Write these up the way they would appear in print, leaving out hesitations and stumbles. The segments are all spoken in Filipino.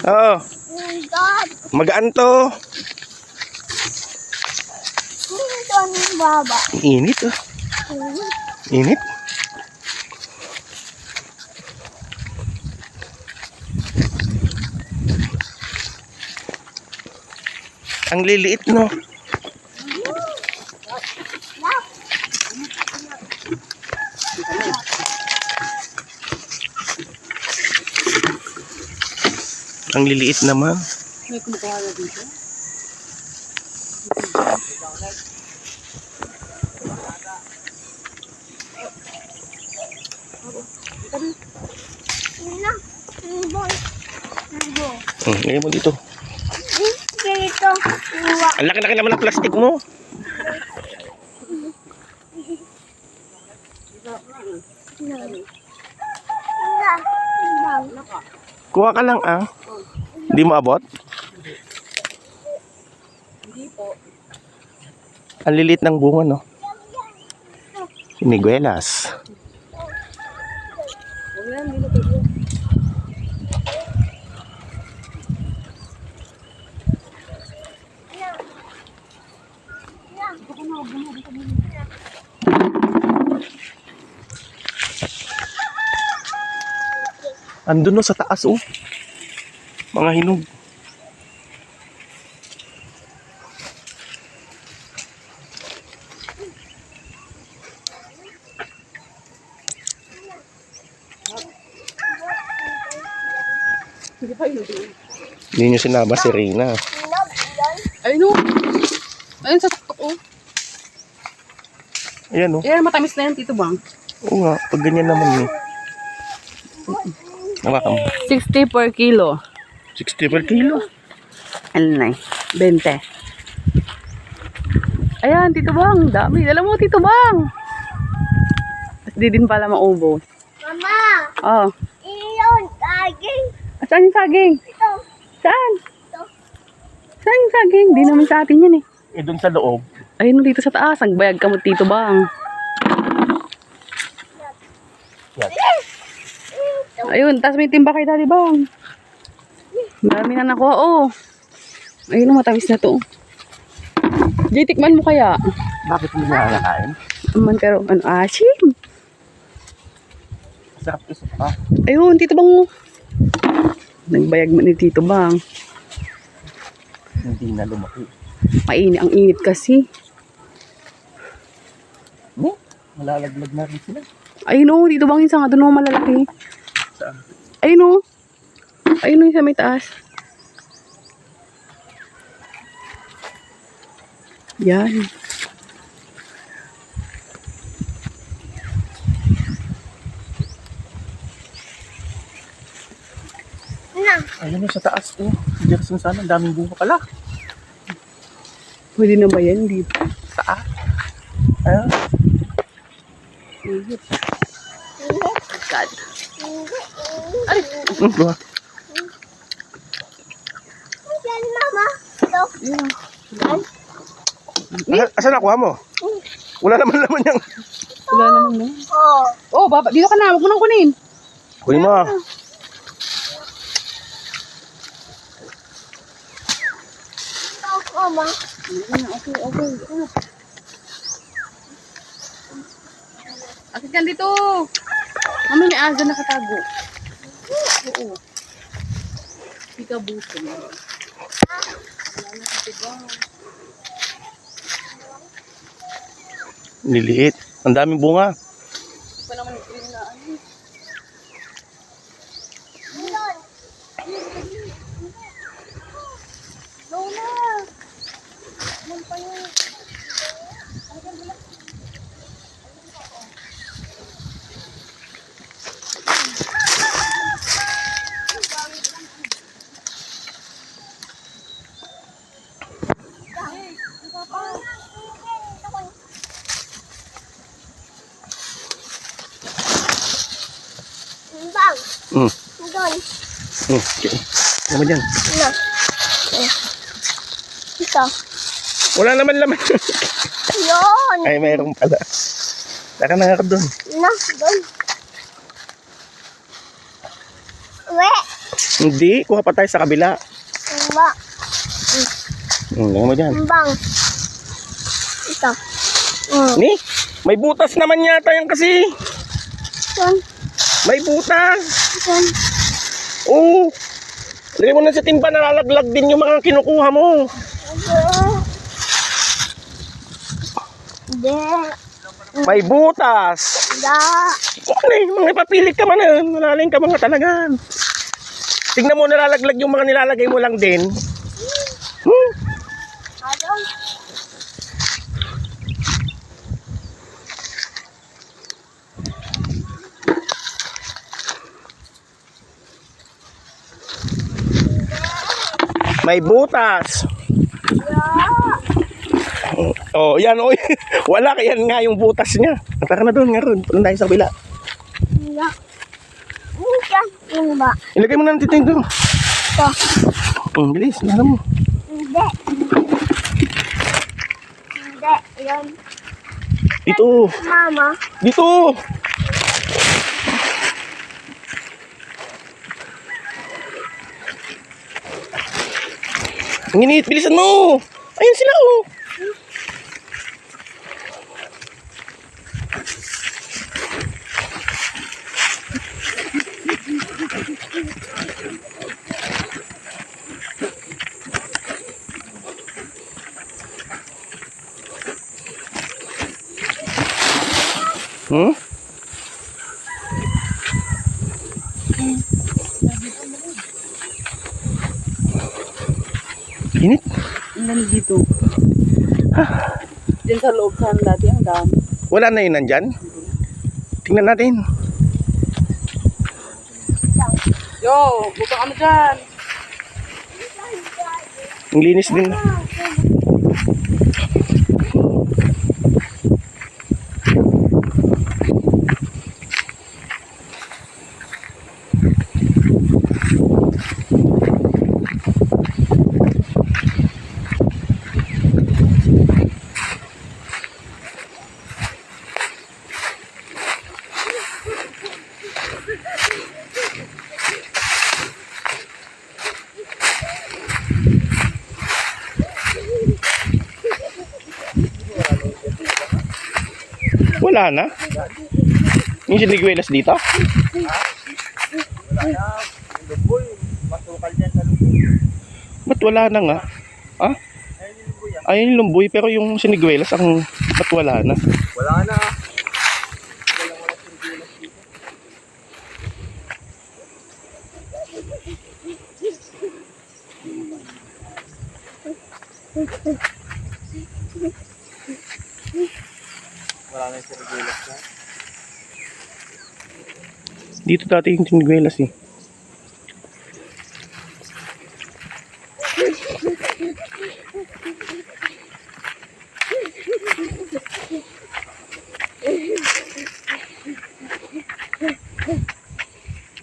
Oo. Magaan to. Ito ang baba. Init oh. Init. Ang liliit no. Ang liliit naman. May kumukuha na dito. Lagay mo dito. Dito. Ang laki-laki naman ng plastic mo. Kuha ka lang ah. Hindi mo abot? Hindi po. Ang lilit ng bunga no. Siniguelas. Huwag na, hindi na pwede. Andun no sa taas oh. Mga hinog. Hindi pa yun. Hindi nyo sinama si Reyna. Ayun o. Ayun sa tuktok o. Ayan oh. Ayan, matamis na yan, Tito Bang. Oo nga, pag ganyan naman eh. Nawakan mo. 60 per kilo. 60 per kilo. Ano na eh? 20. Ayan, Tito Bang. Dami. Alam mo, Tito Bang. Tapos di din pala maubos. Mama, Oh. iyon, saging. Saan yung saging? Ito. Saan? Ito. Saan yung saging? Di naman sa atin yan eh. Eh, dun sa loob. Ayun, dito sa taas. Nagbayag ka mo, Tito Bang. Yan. Ayun, tapos may timba kay Daddy Bang. Marami na nakuha, oh. Ayun, matamis na to. Jay, tikman mo kaya? Bakit hindi na nakain? Aman pero, ano, asim. Sarap ito pa. Ayun, Tito Bang, oh. Nagbayag mo ni Tito Bang. Hindi na lumaki. Ang init kasi. Malalaglag na rin sila. Ayun, oh, Tito Bang, yung sanga doon, oh, malalaki. Saan? Ayun, oh. Ayun, oh, sa may taas. Yan. Ayun yung sa taas oh. Jerson sana, ang daming bunga pala. Pwede na ba yan? Dito. Saan? Ayun. God. Ay! Buha. Yan, mama. Ito. Asan nakuha mo? Wala naman naman yung... Wala naman na. Oh. Oh, baba. Dito ka na. Huwag mo nang kunin. Kunin mo. Mama. Okay. Akit ka dito. Mami, may asa nakatago. Oo. Pikabuto mo. Liliit. Ang daming bunga. Hindi pa naman green na ano. Lola. Yan pa yung... Bang. Doon. Okay. Ano mo dyan? Na. Ito. Wala naman laman. Yun. Ay, mayroon pala. Tara na nga doon. Na. Doon. Uwe. Hindi, kuha pa tayo sa kabila. Ba. Lagyan mo dyan. Bang. Ito. Ni, may butas naman yata yan kasi. Yan. May butas. Yan. Oo. Lagyan mo na sa timba, nalalaglag din yung mga kinukuha mo. Hindi. May butas. Da. Ano eh, mga papilit ka man. Nalaling ka mga talaga. Tingnan mo, nalalaglag yung mga nilalagay mo lang din. Ano? May butas. Oh, yan oh. Wala yan nga yung butas niya. Tara na doon, nga ron. Punta tayo sa kabila. Yan. Yan. Yan ba? Ilagay mo na ng titing doon. Ito. Bilis, alam mo. Hindi. Hindi. Yan. Dito. Mama. Dito. Ang init, bilisan mo. Ayun sila oh. Hmm? Init. Ang dami dito. Diyan sa loob saan dati, ang dami. Wala na yun nandyan. Tingnan natin. Yo, buka kami dyan. Ang linis din. Wala na. Yung siniguelas dito? Ba't wala na nga? Ha? Ayun yung lumboy, pero yung siniguelas ang ba't wala na? Wala na. Wala na yung siniguelas na. Dito dati yung siniguelas eh.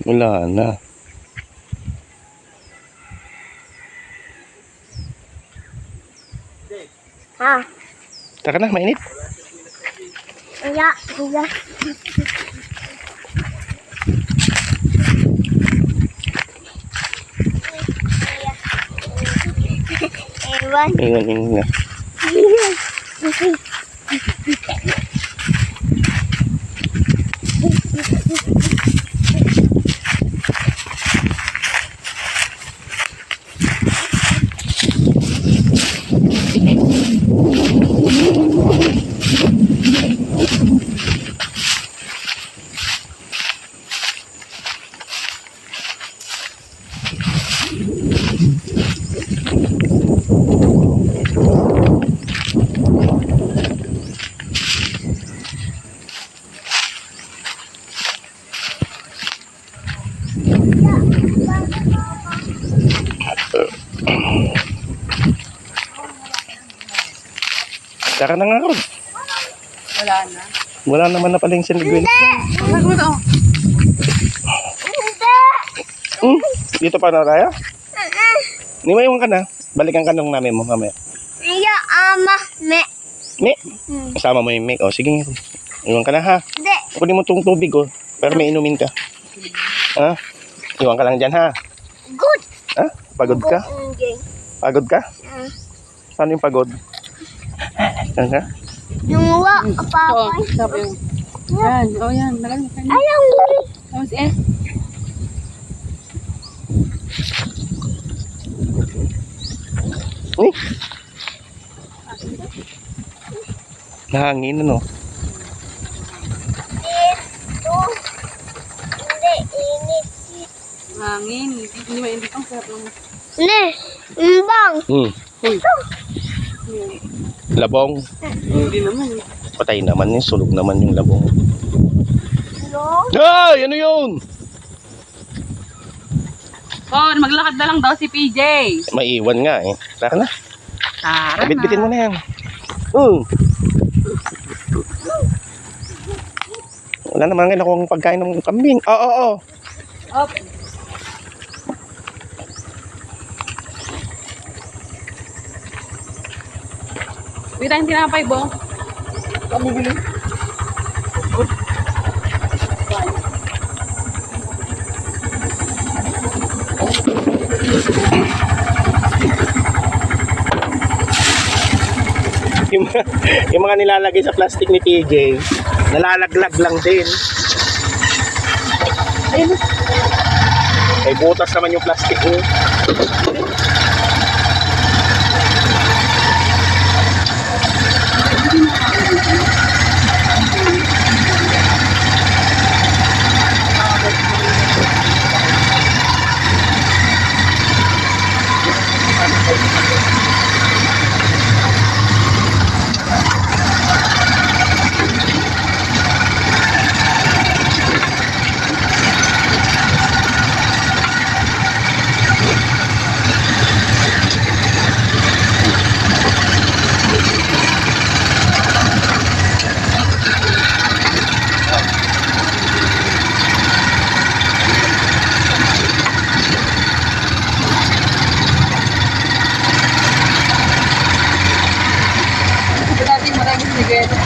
Wala na. Ha? Taka na, mainit. Iya. Iya. Ewan. Ayun na. Taka na nga ron. Wala na. Wala naman na pala yung siniguelas. Wala ko ito. Dito pa na tayo? Hindi mo iwan ka na. Balikan ka nung namin mo mamaya. Iya, ama. Me. Me, kasama mo yung Mick. O, sige nga. Iwan ka na ha. Hindi. Kunin mo itong tubig, oh. Pero may inumin ka. Ha? Iwan ka lang dyan, ha? Good. Ha? Pagod ka? Okay. Pagod ka? Saan yung pagod? Yan ka? Yung wa, Oo, papoy. sabi yun. Yan, oh yan. Nalagay ka niya. Ayaw mo. Tapos eh. Eh? Nahangin, ano? Ito. Hindi, init. Hangin. Hindi mainit ang sarap ng... Ne, mbang. Hmm. Uy. Labong. Hindi naman. Patay naman yun. Sulog naman yung labong. No? Ay! Ano yun? Oh, maglakad na lang daw si PJ. Maiwan nga eh. Tara na. Tara na. Bitbitin mo na yan. Wala naman ngayon akong pagkain ng kambing. Oo. Up. Wait, tayong tinapay, Bong. Kami bili. yung mga nilalagay sa plastic ni TJ, nalalaglag lang din. Ayun. May butas naman yung plastic niya. Dating maraming sigurado.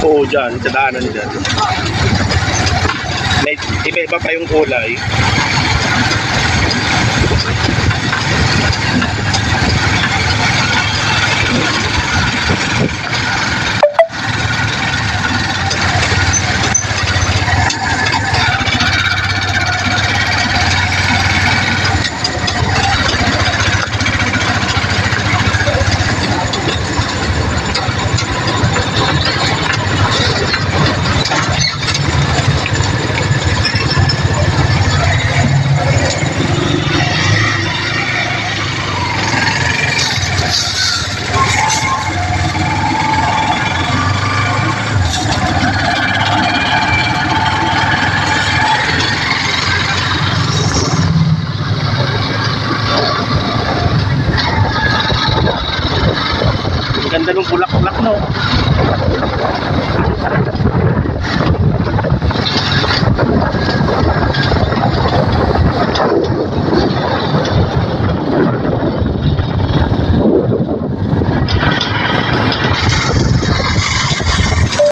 Oo, dyan. Sa daanan dyan. May iba pa yung kulay. Ang ganda ng bulak-bulak, no?